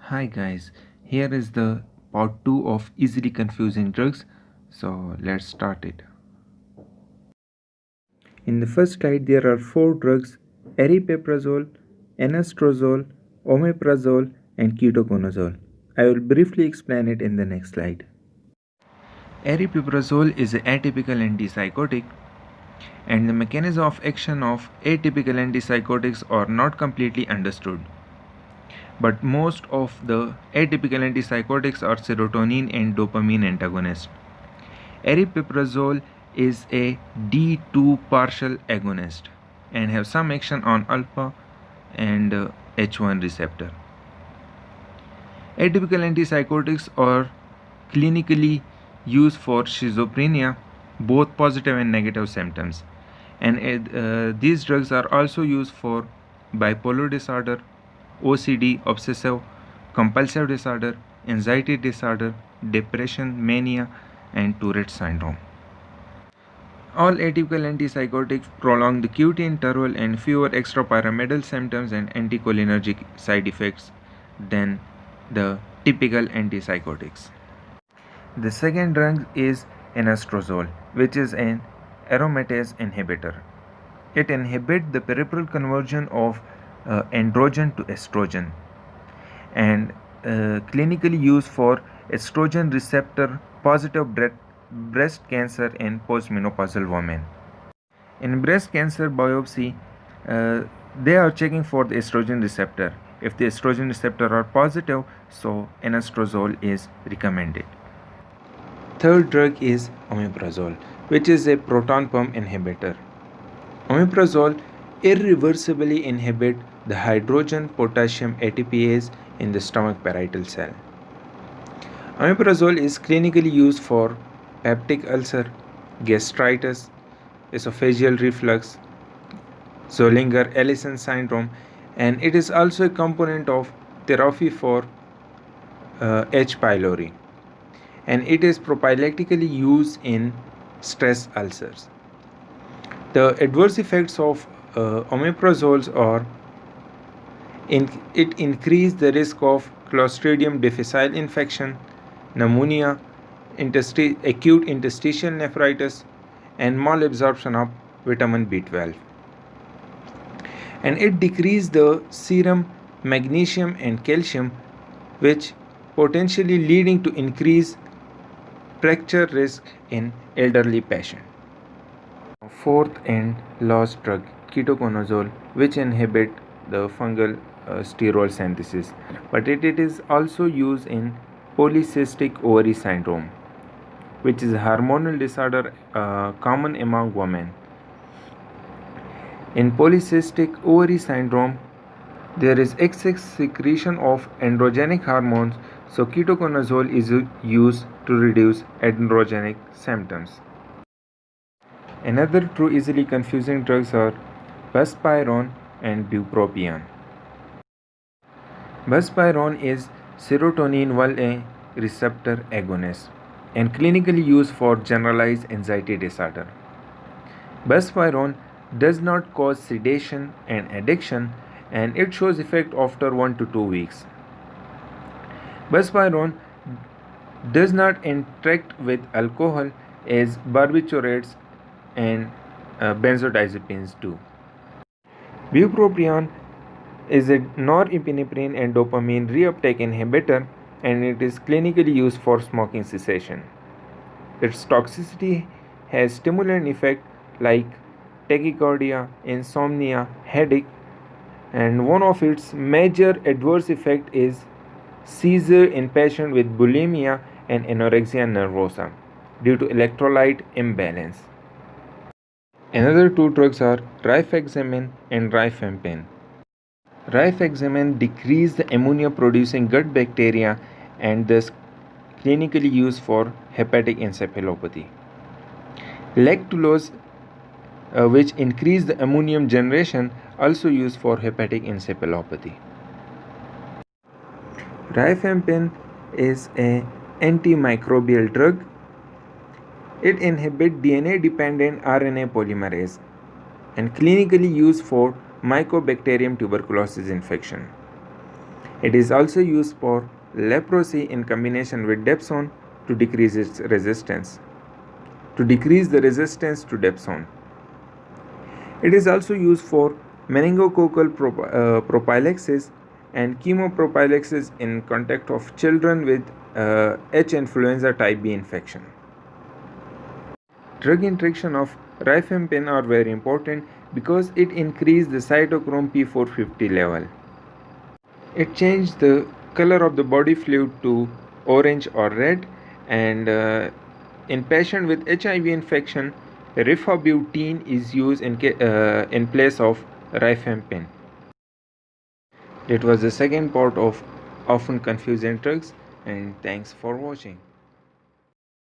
Hi guys, here is the part 2 of easily confusing drugs. So let's start it. In the first slide there are 4 drugs: Aripiprazole, Anastrozole, Omeprazole and Ketoconazole. I will briefly explain it in the next slide. Aripiprazole is an atypical antipsychotic, and the mechanism of action of atypical antipsychotics are not completely understood. But most of the atypical antipsychotics are serotonin and dopamine antagonists. Aripiprazole is a D2 partial agonist and have some action on alpha and H1 receptor. Atypical antipsychotics are clinically used for schizophrenia, both positive and negative symptoms. And these drugs are also used for bipolar disorder, OCD, obsessive compulsive disorder, anxiety disorder, depression, mania, and Tourette syndrome. All atypical antipsychotics prolong the QT interval and fewer extrapyramidal symptoms and anticholinergic side effects than the typical antipsychotics. The second drug is Anastrozole, which is an aromatase inhibitor. It inhibits the peripheral conversion of androgen to estrogen and clinically used for estrogen receptor positive breast cancer in postmenopausal women. In breast cancer biopsy, they are checking for the estrogen receptor. If the estrogen receptor are positive, so anastrozole is recommended. Third drug is omeprazole, which is a proton pump inhibitor. Omeprazole irreversibly inhibits the hydrogen potassium ATPase in the stomach parietal cell. Omeprazole is clinically used for peptic ulcer, gastritis, esophageal reflux, Zollinger-Ellison syndrome, and it is also a component of therapy for H. pylori, and it is prophylactically used in stress ulcers. The adverse effects of omeprazole are it increases the risk of Clostridium difficile infection, pneumonia, acute interstitial nephritis, and malabsorption of vitamin B12. And it decreases the serum magnesium and calcium, which potentially leading to increased fracture risk in elderly patients. Fourth and last drug, Ketoconazole, which inhibit the fungal sterol synthesis, but it is also used in polycystic ovary syndrome, which is a hormonal disorder common among women. In polycystic ovary syndrome, there is excess secretion of androgenic hormones, so ketoconazole is used to reduce androgenic symptoms. Another two easily confusing drugs are Buspirone and Bupropion. Buspirone is serotonin 1A receptor agonist and clinically used for generalized anxiety disorder. Buspirone does not cause sedation and addiction, and it shows effect after 1 to 2 weeks. Buspirone does not interact with alcohol as barbiturates and benzodiazepines do. Bupropion is a norepinephrine and dopamine reuptake inhibitor, and it is clinically used for smoking cessation. Its toxicity has stimulant effect like tachycardia, insomnia, headache, and one of its major adverse effect is seizure in patients with bulimia and anorexia nervosa due to electrolyte imbalance. Another two drugs are Rifaximin and Rifampin. Rifaximin decreases the ammonia producing gut bacteria and thus clinically used for hepatic encephalopathy. Lactulose, which increase the ammonium generation, also used for hepatic encephalopathy. Rifampin is an antimicrobial drug. It inhibits DNA-dependent RNA polymerase and clinically used for Mycobacterium tuberculosis infection. It is also used for leprosy in combination with dapsone to decrease its resistance. To decrease the resistance to dapsone. It is also used for meningococcal prophylaxis and chemoprophylaxis in contact of children with H. influenza type B infection. Drug interaction of Rifampin are very important because it increased the cytochrome P450 level. It changed the color of the body fluid to orange or red, and in patient with HIV infection, Rifabutin is used in place of Rifampin. It was the second part of often confusing drugs, and thanks for watching.